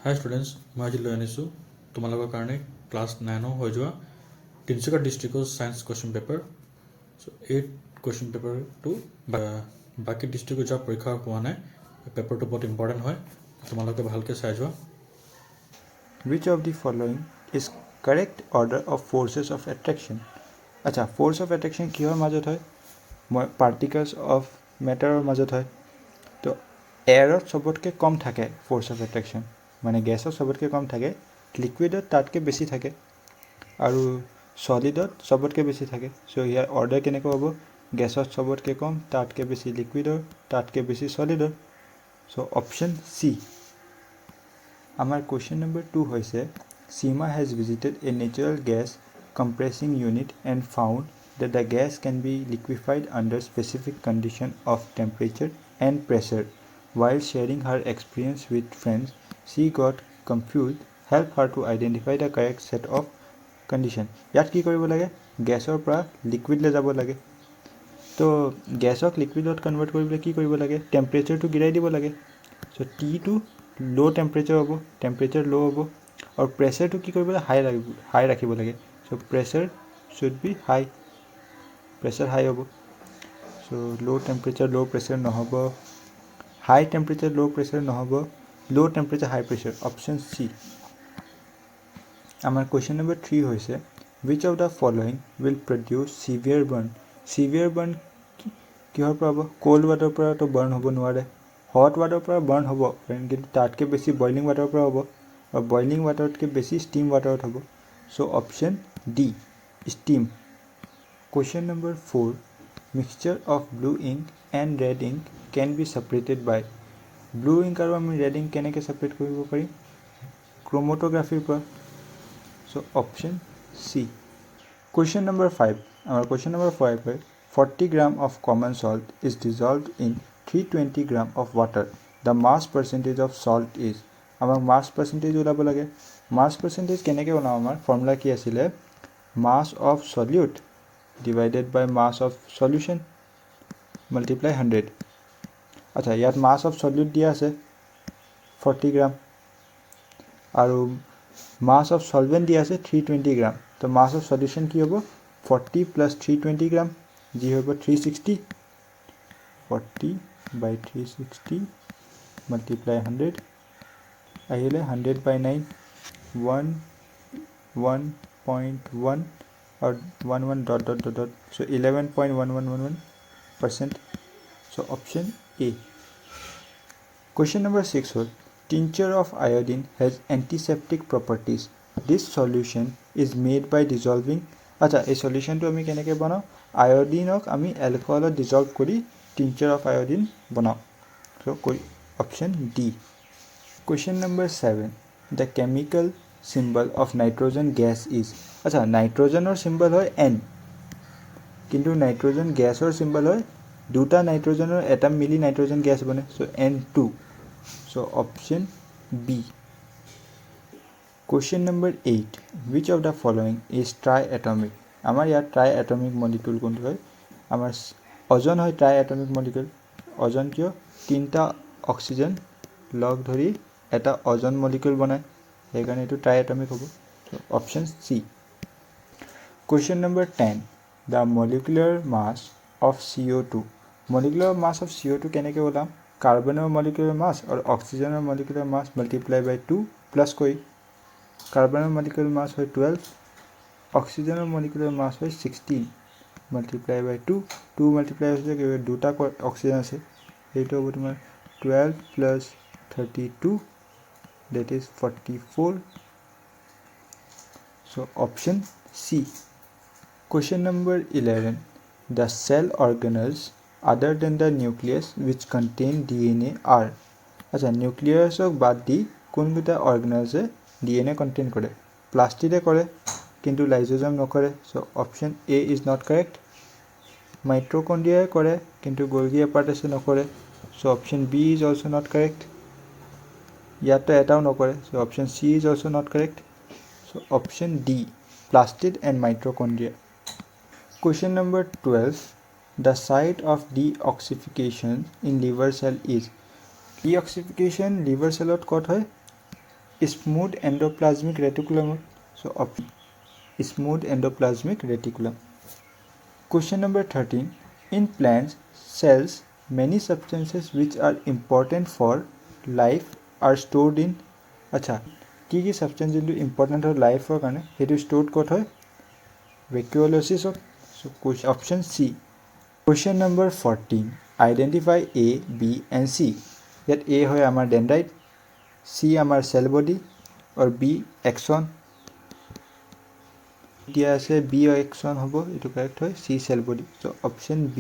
Hi students, মই আজি লৈ আনিছোঁ তোমালোকৰ কাৰণে ক্লাছ 9 হৈ যোৱা তিনিচুকীয়া ডিষ্ট্ৰিক্টৰ ছায়েন্স কুৱেশ্যন পেপাৰ। চ' এই কুৱেশ্যন পেপাৰটো বাকী ডিষ্ট্ৰিক্টত যোৱা পৰীক্ষা হোৱা নাই, পেপাৰটো বহুত ইম্পৰ্টেণ্ট হয়, তোমালোকে ভালকৈ চাই যোৱা। Which of the following is correct order of forces of attraction? আচ্ছা, ফ'ৰ্চ অফ এট্ৰেকশ্যন কিহৰ মাজত হয়? পাৰ্টিকলছ অফ মেটাৰৰ মাজত হয়। তো এয়াৰত চবতকৈ কম থাকে ফ'ৰ্চ অফ এট্ৰেকশ্যন, মানে গেছত চবতকৈ কম থাকে, লিকুইডত তাতকৈ বেছি থাকে, আৰু ছলিডত চবতকৈ বেছি থাকে। চ' ইয়াৰ অৰ্ডাৰ কেনেকৈ হ'ব? গেছত চবতকৈ কম, তাতকৈ বেছি লিকুইডৰ, তাতকৈ বেছি ছলিডৰ। চ' অপশ্যন চি। আমাৰ কুৱেশ্যন নম্বৰ 2 হৈছে, Seema has visited a natural gas compressing unit and found that the gas can be liquefied under specific condition of temperature and pressure. While sharing her experience with friends, she got confused. Help her to identify the correct set of condition. ইয়াত কি কৰিব লাগে? গেছৰ পৰা লিকুইডলৈ যাব লাগে। তো গেছক লিকুইডত convert কৰিবলৈ কি কৰিব লাগে? টেম্পাৰেচাৰটো গিৰাই দিব লাগে। চ' টিটো ল' টেম্পাৰেচাৰ হ'ব, টেম্পাৰেচাৰ ল' হ'ব, আৰু প্ৰেছাৰটো কি কৰিব লাগে? হাই ৰাখিব লাগে। So' pressure should be high, pressure high হ'ব। চ' ল' টেম্পাৰেচাৰ ল' প্ৰেছাৰ নহ'ব, হাই টেম্পাৰেচাৰ ল' প্ৰেছাৰ নহ'ব, ল' টেম্পাৰেচাৰ হাই প্ৰেছাৰ। Option C. আমাৰ কুৱেশ্যন নম্বৰ 3 হৈছে, which of the following will produce severe burn? Severe burn কিহৰ পৰা হ'ব? কোল্ড ৱাটাৰৰ পৰাতো বাৰ্ণ হ'ব নোৱাৰে। হট ৱাটাৰৰ পৰা বাৰ্ণ হ'ব, কিন্তু তাতকৈ বেছি বইলিং ৱাটাৰৰ পৰা হ'ব, আৰু বইলিং ৱাটাৰতকৈ বেছি ষ্টিম ৱাটাৰত হ'ব। So' option D, steam. Question number 4, mixture of blue ink and red ink can be separated by. Blue ink আৰু আমি ৰেড ইংক কেনেকৈ ছেপাৰেট কৰিব পাৰিম? ক্ৰম'টোগ্ৰাফীৰ পৰা। চ' অপশ্যন চি। কুৱেশ্যন নম্বৰ 5, আমাৰ কুৱেশ্যন নম্বৰ 5 হয়, 40 gram of common salt is dissolved in 320 gram of water. The mass percentage of salt is. আমাক মাছ percentage ওলাব লাগে। মাছ পাৰ্চেণ্টেজ কেনেকৈ ওলাম? আমাৰ ফৰ্মুলা কি আছিলে? Mass of solute divided by mass of solution multiply 100। আচ্ছা, ইয়াত মাছ অফ সলিউট দিয়া আছে 40 গ্ৰাম, আৰু মাছ অফ সলভেণ্ট দিয়া আছে 320 গ্ৰাম। তো মাছ অফ সলিউশ্যন কি হ'ব? 40 + 320 গ্ৰাম, যি হ'ব 360। 40 by 360 multiply 100 আহিলে 100/9, 1.1 আৰু 11 ... So 11.1111%. So option A. Question number 6 হ'ল, tincture of iodine has antiseptic properties. This solution is made by dissolving. আচ্ছা, এই সলিউশ্যনটো আমি কেনেকৈ বনাওঁ? আয়ডিনক আমি এলকহলত ডিজলভ কৰি tincture of iodine বনাওঁ। So' option D. Question number 7, the chemical symbol of nitrogen gas is. আচ্ছা, নাইট্ৰজেনৰ চিম্বল হয় N, কিন্তু নাইট্ৰজেন গেছৰ চিম্বল হয়, দুটা নাইট্ৰজেনৰ এটা মিলি নাইট্ৰজেন গেছ বনে। So' N2। So' option B. Question number 8, which of the following is triatomic? আমাৰ ইয়াত ট্ৰাইএটমিক মলিকিউল কোনটো হয়? আমাৰ অজন হয় ট্ৰাইএটমিক মলিকিউল। অজন কিয়? 3টা অক্সিজেন লগ ধৰি এটা অজন মলিকিউল বনায়, সেইকাৰণে এইটো ট্ৰাইএটমিক হ'ব। Option C. Question number 10, the molecular mass of CO2. Molecular mass of CO2 কেনেকৈ ওলাম? কাৰ্বনৰ মলিকুলাৰ মাছ আৰু অক্সিজেনৰ molecular mass multiply by 2 plus কৰি। কাৰ্বনৰ মলিকুলাৰ মাছ হয় 12, অক্সিজেনৰ মলিকুলাৰ মাছ হয় 16, মাল্টিপ্লাই বাই 2 মাল্টিপ্লাই হৈছে দুটা অক্সিজেন আছে, সেইটো হ'ব তোমাৰ 12 + 32, that is 44. So option C. Question number 11, the cell organelles other than the nucleus which contain DNA are. আচ্ছা, নিউক্লিয়াছক বাদ দি কোনকেইটা অৰ্গেনেলছে DNA কণ্টেইন কৰে? প্লাষ্টিডে কৰে, কিন্তু লাইজোজম নকৰে। So' option A is not correct. মাইট্ৰকণ্ড্ৰিয়াই কৰে, কিন্তু গলগি এপাৰ্টাছে নকৰে। So' option B is also' not correct. ইয়াততো এটাও নকৰে। So' option C is also' not correct. So' option D, plastid and mitochondria. Question number 12, the site of deoxification in liver cell is. Deoxification liver চেলত ক'ত হয়? smooth endoplasmic reticulum. So option smooth endoplasmic reticulum. Question number 13. In plants cells, many substances which are important for life are stored in. अच्छा কি substance যোনটো important হয় লাইফৰ কাৰণে সেইটো stored ক'ত হয় vacuolysis. So option C. Question number 14. Identify A, B and C. Yet A হয় আমাৰ dendrite, C আমাৰ cell body और B axon. দিয়া আছে B axon হ'ব এটো correct হয় C cell body. So option B.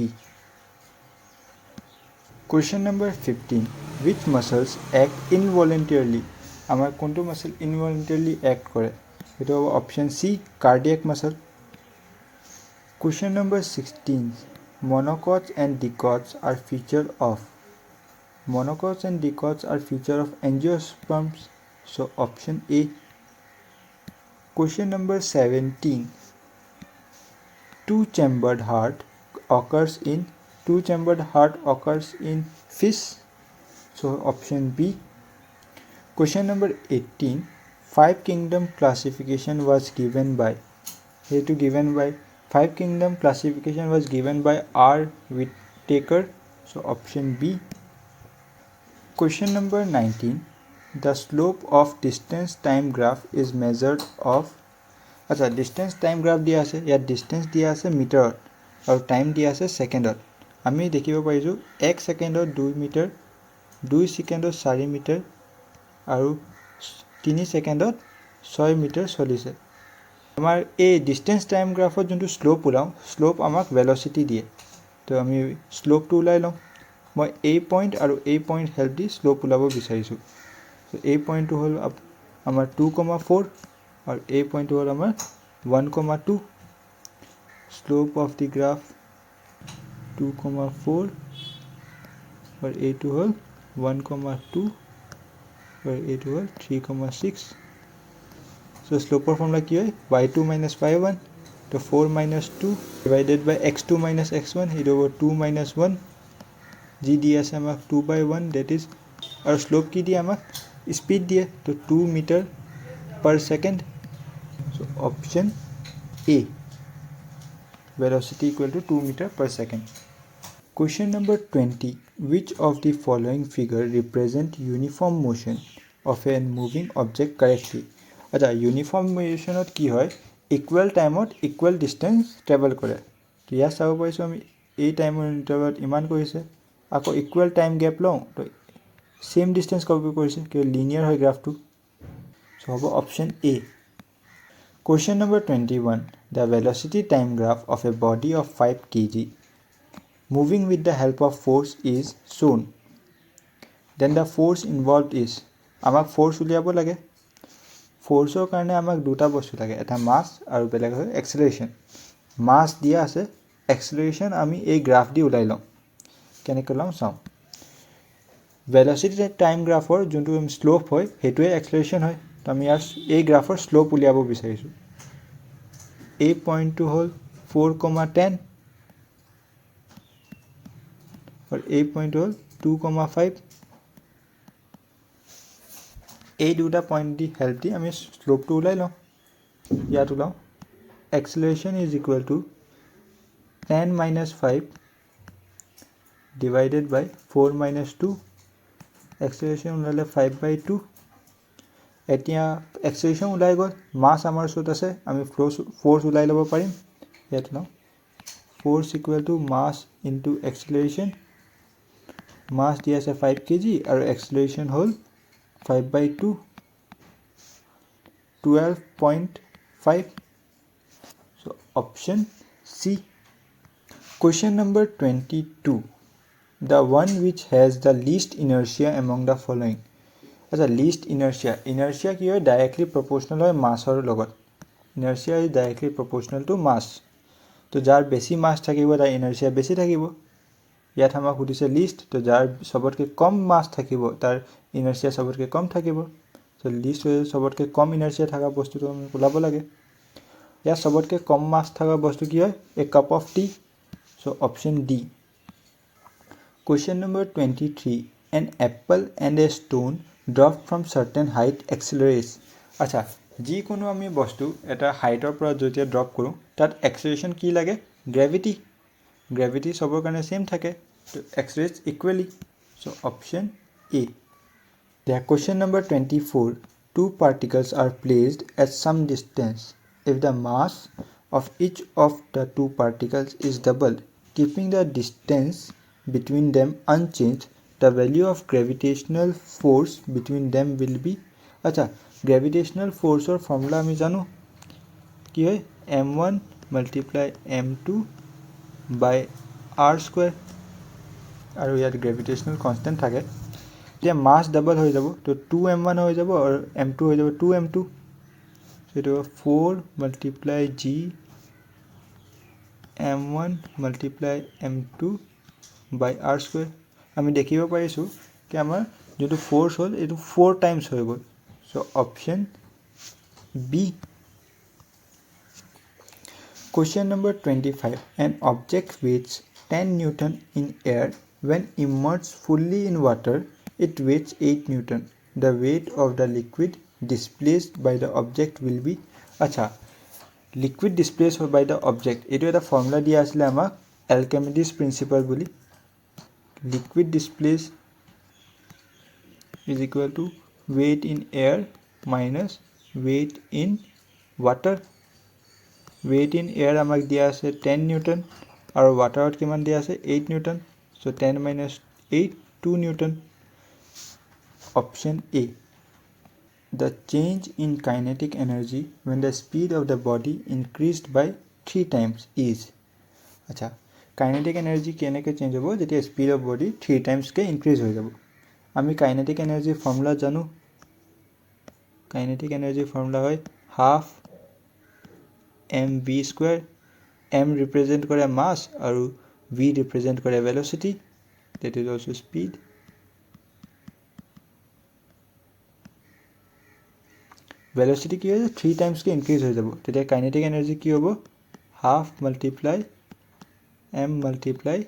Question number 15. Which muscles act involuntarily? আমাৰ কোনটো muscle involuntarily act কৰে এটো হ'ব option C cardiac muscle. Question number 16. Monocots and dicots are feature of. Monocots and dicots are feature of angiosperms. So option A. Question number 17. Two-chambered heart occurs in fish. So option B. Question number 18. Five kingdom classification was given by. Here to given by five kingdom classification was given by R. Whittaker. So option B. Question number 19. The slope of distance time graph is measured of. अच्छा distance time graph দিয়া আছে ইয়াত distance দিয়া আছে মিটাৰত আৰু time দিয়া আছে সেকেন্ডত আমি দেখিব পাৰিছো 1 সেকেন্ডত 2 মিটাৰ 2 সেকেন্ডত 4 মিটাৰ আৰু 3 সেকেন্ডত 6 মিটাৰ চলিছে আমাৰ এই ডিসটেন্স টাইম গ্ৰাফত যোনটো স্লোপ উলাও স্লোপ আমাক ভেলোসিটি দিয়ে তো আমি স্লোপটো উলাই লম মই এই পইণ্ট আৰু এই পইণ্ট হেল্প দি স্লোপ উলাব বিচাৰিছো তো এই পইণ্টটো হল আমাৰ 2,4 और ए पॉइंट होल हमार 1,2 स्लोप ऑफ द ग्राफ 2,4 और ए टू होल 1,2 और ए टू होल 3,6. सो स्लोपर फॉर्मूला की है y2 minus y1 तो 4 minus 2 divided by x2 minus x1 it over 2 minus 1 g दिया से हमार 2/1 that is और स्लोप की दिया हमार स्पीड दिए तो 2 metre per second. So option A. Velocity equal to 2 meter per second. Question number 20. Which of the following figure represent uniform motion of a moving object correctly? अच्छा uniform motion of की है equal time और equal distance travel करे तो यार सब पाइছো আমি এই টাইমৰ ইন্টাৰভেলত ইমান কৰিছে আকৌ equal time gap লওঁ তো same distance কভাৰ কৰিছে কি লিনিয়াৰ হয় গ্ৰাফটো so হ'ব option A. Question number 21. The velocity time graph of a body of 5 kg moving with the help of force is shown. Then the force involved is আমাক force উলিয়াব লাগে ফোৰ্সৰ কাৰণে আমাক দুটা বস্তু লাগে এটা মাস আৰু বেলেগ হয় এক্সেলাৰেশন মাস দিয়া আছে এক্সেলাৰেশন আমি এই গ্ৰাফ দি উলাই লম কেনেকৈ লম চাও velocity time গ্ৰাফৰ যোনটো স্লোপ হয় হেতুৱে এক্সেলাৰেশন হয় তো আমি ইয়াৰ এই গ্ৰাফৰ স্লোপ উলিয়াব বিচাৰিছো এই পইণ্টটো হল 4,10 और ए पॉइंट होल 2,5 এই দুটা পয়েন্ট দি হেল্প দি আমি স্লোপটো উলাই লওঁ ইয়াত উলাও acceleration is equal to 10 minus 5 divided by 4 minus 2 acceleration উলালে 5/2 এতিয়া acceleration উলাই গল মাস আমাৰ ওচৰত আছে আমি ফোৰ্স উলাই লব পাৰিম ইয়াত লওঁ force equal to mass into acceleration mass দিয়া আছে 5 kg আৰু acceleration hall 5/2 12.5 so option C. Question number 22. The one which has the least inertia among the following. अच्छा least inertia কি হয় directly proportional হয় মাসৰ লগত inertia is directly proportional to mass তো যাৰ বেছি মাস থাকিব তাৰ inertia বেছি থাকিব ইয়াত আমাক সুধিছে লিষ্ট তো যাৰ সবতকে কম মাস থাকিব তাৰ inertia সবতকে কম থাকিব সো লিষ্ট হৈ সবতকে কম inertia থাকা বস্তুটো আমি ওলাব লাগে ইয়াত সবতকে কম মাস থাকা বস্তু কি হয় a cup of tea so option D. Question number 23. An apple and a stone drop from certain height accelerates আচ্ছা যিকোনো আমি বস্তু এটা হাইটৰ পৰা যেতিয়া ড্ৰপ কৰোঁ তাত এক্সেলাৰেশ্যন কি লাগে গ্ৰেভিটি চবৰ কাৰণে সেম থাকে তো accelerates equally so' option A There question number 24 two particles are placed at some distance if the mass of each of the two particles is doubled keeping the distance between them unchanged the value of gravitational force between them will be acha gravitational force or formula ami jano ki hoy m1 multiply m2 by r square aru yat gravitational constant thake এতিয়া মাছ double হৈ যাব তো 2m1 হৈ যাব আৰু m2 হৈ যাব 2m2 সেইটো 4 multiply g m1 multiply m2 বাই r স্কয়াৰ আমি দেখিব পাৰিছো কি আমাৰ যেটো ফোর্স হল এটো 4 টাইমস হৈ গল so option B Question number 25 an object weighs 10 Newton in air when immersed fully in water it weighs 8 Newton. The weight of the liquid displaced by the object will be acha liquid displaced by the object etu eta formula dia asile amak Archimedes principle boli liquid displaced is equal to weight in air minus weight in water weight in air amak dia ase 10 Newton aru water ot kiman dia ase 8 Newton so 10 minus 8 2 Newton Option A The change in kinetic energy when the speed of the body increased by 3 times is acha kinetic energy keneke change hobo jetia speed of body 3 times ke increase hoy jabo ami kinetic energy formula janu kinetic energy formula hoy half mv square m represent kore mass aru v represent kore velocity that is also speed velocity কি হয় 3 Times কে increase হৈ যাব তেতিয়া kinetic energy কি হ'ব half multiply m multiply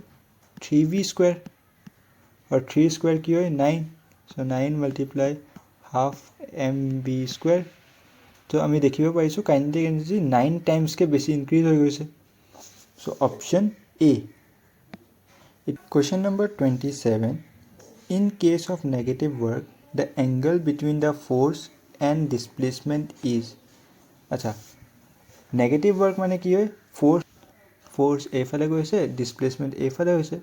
3v square और 3 square কি হয় 9 so 9 multiply half mv square তো আমি দেখিব পাইছো কাইনেটিক এনার্জি 9 টাইমস কে বেশি ইনক্রিজ হৈ গৈছে so option A Question number 27 In case of negative work the angle between the force and displacement is acha negative work mane ki hoy force a phale goise displacement a phale hoise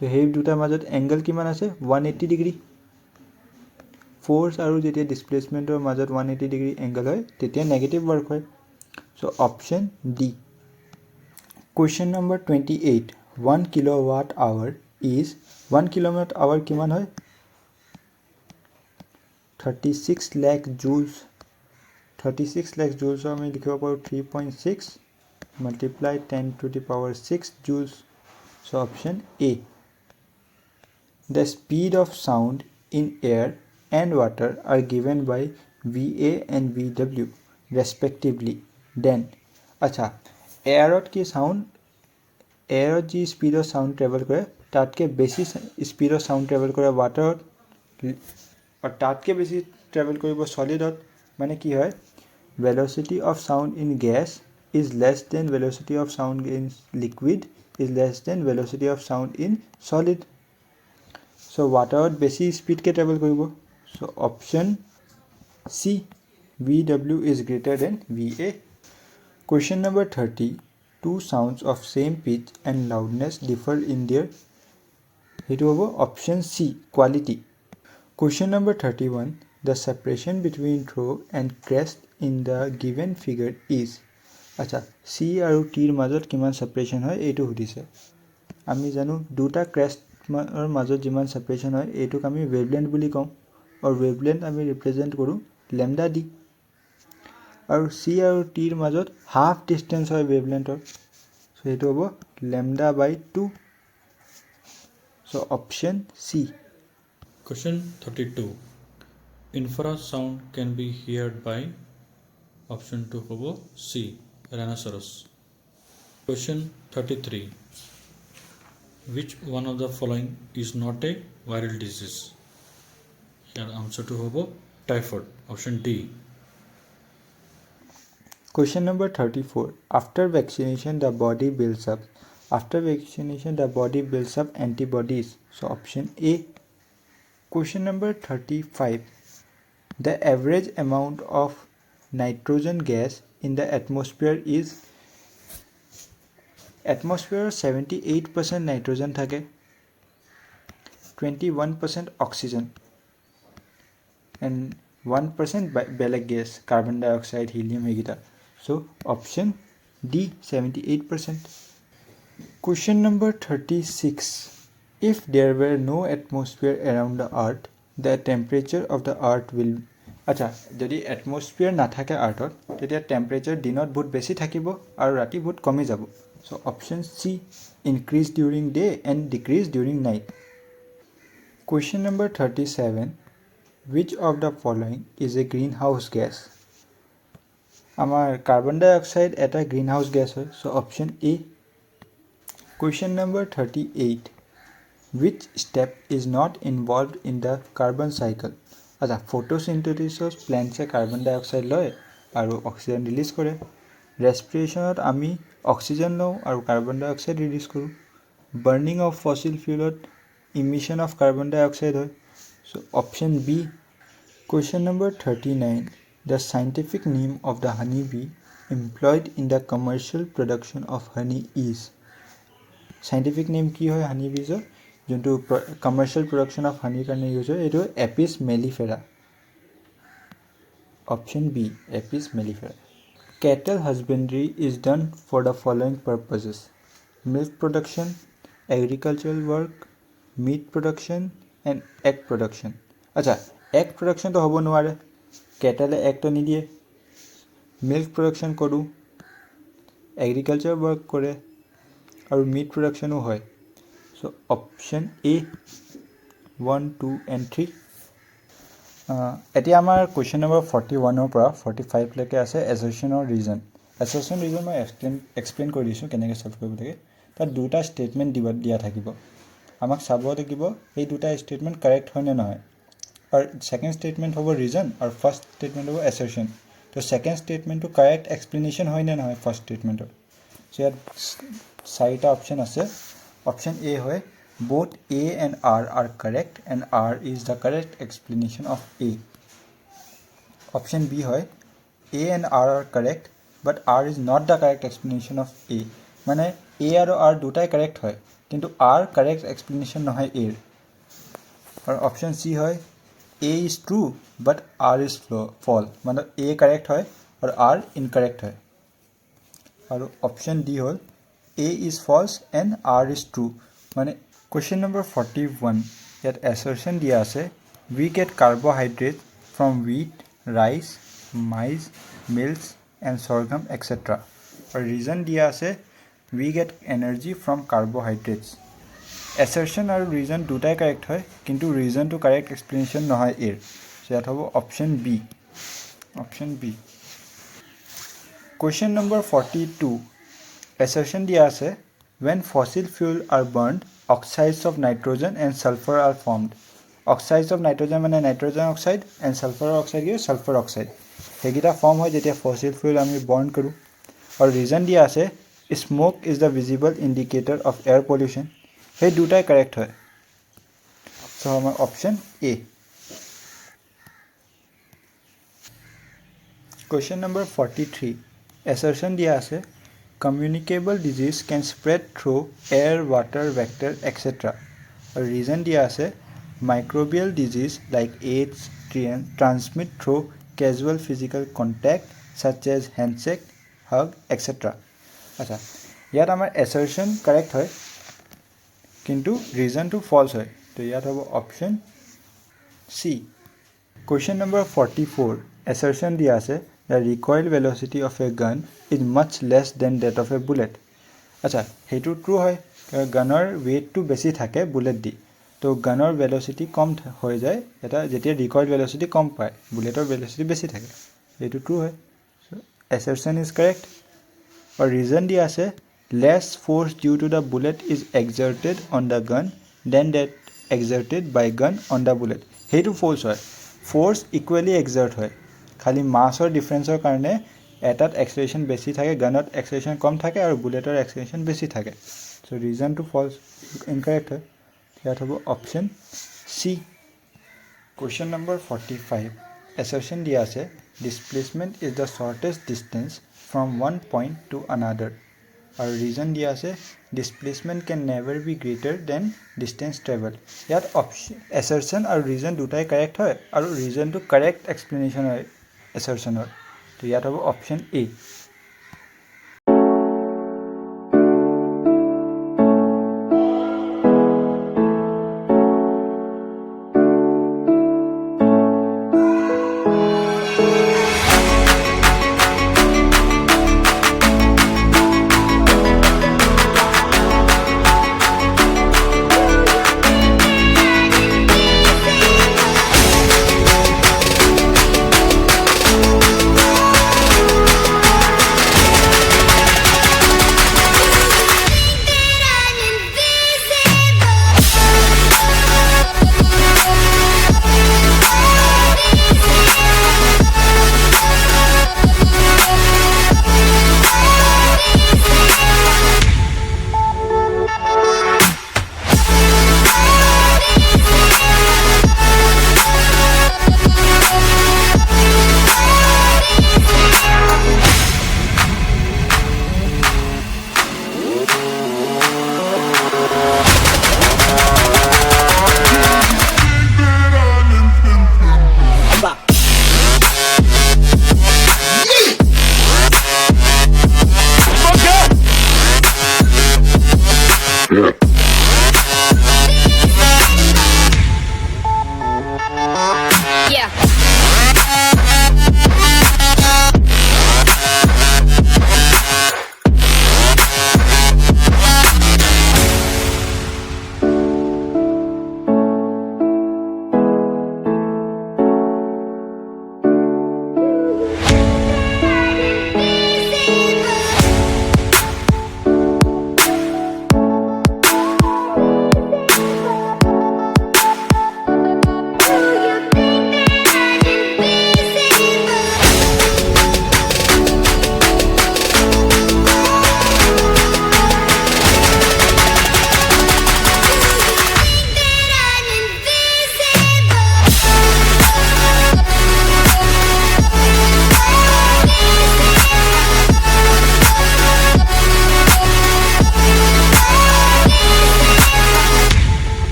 to he duta majot angle kiman ase 180 degree force aru jetia displacement or majot 180 degree angle hoy tetia negative work hoy so option D Question number 28 1 kilowatt hour is 1 kilowatt hour kiman hoy 36 lakh joules 36 lakh joules আমি লিখিব পাৰো 3.6 multiply 10 to the power 6 joules so option A The speed of sound in air and water are given by VA and VW respectively then acha air ot ki sound air ot ji speed of sound travel kore tatke beshi speed of sound travel kore water और तातके बेसी travel करिब सॉलिडत माने की হয় velocity of sound in gas is less than velocity of sound in liquid is less than velocity of sound in solid so water बेसी speed के travel करिब so option C VW is greater than VA Question number 30 two sounds of same pitch and loudness differ in their hetu hobo option C quality Question number 31 The separation between throw and crest in the given figure is acha C aru T er majot kiman separation hoy etu hudise ami janu duta crest er majot jiman separation hoy etuk ami wavelength buli kom or wavelength ami represent koru lambda d aru C aru T er majot half distance hoy wavelength or so etu hobo lambda by 2 so option C Question 32 Infrasound can be heard by option 2 hobo C rhinoceros Question 33 Which one of the following is not a viral disease ইয়াৰ আনচাৰটো হ'ব typhoid option D Question number 34. After vaccination, the body builds up. After vaccination, the body builds up antibodies. So option A. Question number 35. The average amount of nitrogen gas in the atmosphere is atmosphere 78% nitrogen থাকে 21% oxygen and 1% বেলেগ gas carbon dioxide helium এইকেইটা so option D 78%. Question number 36. If there were no atmosphere around the earth, the temperature of the earth will আচ্ছা যদি এটমস্ফিয়াৰ নাথাকে আৰ্থত তেতিয়া temperature দিনত বহুত বেছি থাকিব আৰু ৰাতি বহুত কমি যাব so option C increase during day and decrease during night. Question number 37. Which of the following is a greenhouse gas? আমাৰ কাৰ্বন ডাই অক্সাইড এটা গ্ৰীণহাউছ গেছ হয় so option A. Question number 38. Which step is not involved in the carbon cycle? আচ্ছা ফটোচিনথেসিছত প্লেণ্টছে carbon ডাই oxide লয় আৰু oxygen release কৰে ৰেস্পিৰেশ্যনত আমি oxygen লওঁ আৰু কাৰ্বন ডাই অক্সাইড ৰিলিজ কৰোঁ burning of fossil ফিউলত ইমিশ্যন of carbon dye oxide হয় so option B. Question number 39. The scientific name of the honey bee employed in the commercial production of honey is scientific name কি হয় honey bees যোনটো commercial production of honey কাৰণে use হয় এইটো Apis mellifera option B Apis mellifera. Cattle husbandry is done for the following purposes: milk production, agricultural work, meat production and egg production. আচ্ছা egg production তো হ'ব নোৱাৰে কেটেলে egg তো নিদিয়ে milk production কৰোঁ agriculture work কৰে আৰু meat productionও হয় so option A 1 2 and 3. এতিয়া আমাৰ question number 41 পৰা 45 লৈকে আছে assertion or reason. assertion reason মই explain কৰি দিছোঁ কেনেকৈ solve কৰিব লাগে তাত দুটা statement দিয়া থাকিব আমাক চাব লাগিব এই দুটা statement correct হয় নে নহয় और सेकेंड स्टेटमेंट होबो रीजन और फर्स्ट स्टेटमेंट होबो एसर्शन तो सेकेंड स्टेटमेंट तो करेक्ट एक्सप्लेनेशन होय ना নহয় फर्स्ट स्टेटमेंट सो यार चारिटा ऑप्शन আছে ऑप्शन ए होय both A and R are correct and R is the correct explanation of A. Option B hoy A and R are correct but R is not the correct explanation of A. মানে A আৰু R দুটাই correct হয় কিন্তু R correct explanation নহয় A. और option C होय A is true but R is false मतलब A correct है और R incorrect है और option D whole A is false and R is true माने question number 41 यात assertion दिया আছে we get carbohydrates from wheat, rice, maize, mills and sorghum etc. और reason दिया আছে we get energy from carbohydrates. assertion और reason দুটাই correct হয় কিন্তু reason to correct explanation নহয় এর so ইয়াত হ'ব option B. question number 42 assertion দিয়া আছে when fossil fuel are burned oxides of nitrogen and sulfur are formed. oxides of nitrogen মানে nitrogen oxide and sulfur oxide কি sulfur oxide হেগিটা ফর্ম হয় যেতিয়া fossil fuel আমি burn কৰো और reason দিয়া আছে smoke is the visible indicator of air pollution এই দুটাই কারেক্ট হয় সো আমার option A question number 43 assertion দিয়া আছে communicable disease can spread through air water vector etc. और reason দিয়া আছে microbial disease like AIDS transmit through casual physical contact such as handshake hug etc. আচ্ছা ইয়াত আমাৰ assertion correct হয় किंतु reason to false है तो याद होगा option C. question number 44 assertion दिया से the recoil velocity of a gun is much less than that of a bullet. अच्छा हेतु true है गनर weight to बेसी থাকে bullet দি तो गनर velocity कम हो जाए এটা যেতিয়া recoil velocity कम पाए bulletor velocity बेसी থাকে हेतु true है so assertion is correct और reason दिया से less force due to the bullet is exerted on the gun than that exerted by gun on the bullet. সেইটো ফ'ৰ্চ হয় ফ'ৰ্চ ইকুৱেলি এক্সাৰ্ট হয় খালি মাছৰ ডিফাৰেঞ্চৰ কাৰণে এটাত এক্সেলাৰেশ্যন বেছি থাকে গানত এক্সেলাৰেশ্যন কম থাকে আৰু বুলেটৰ এক্সেলাৰেশ্যন বেছি থাকে চ' ৰিজনটো ফল্ছ ইনকাৰেক্ট হয় ইয়াত হ'ব option C question number 45 assertion দিয়া আছে displacement is the shortest distance from one point to another আৰু ৰিজন দিয়া আছে displacement can never be greater than distance travel ইয়াত অপশ্যন এছাৰশ্যন আৰু ৰিজন দুটাই কাৰেক্ট হয় আৰু ৰিজনটো কাৰেক্ট এক্সপ্লেনেশ্যন হয় এছাৰশ্যনৰ তো ইয়াত হ'ব অপশ্যন এ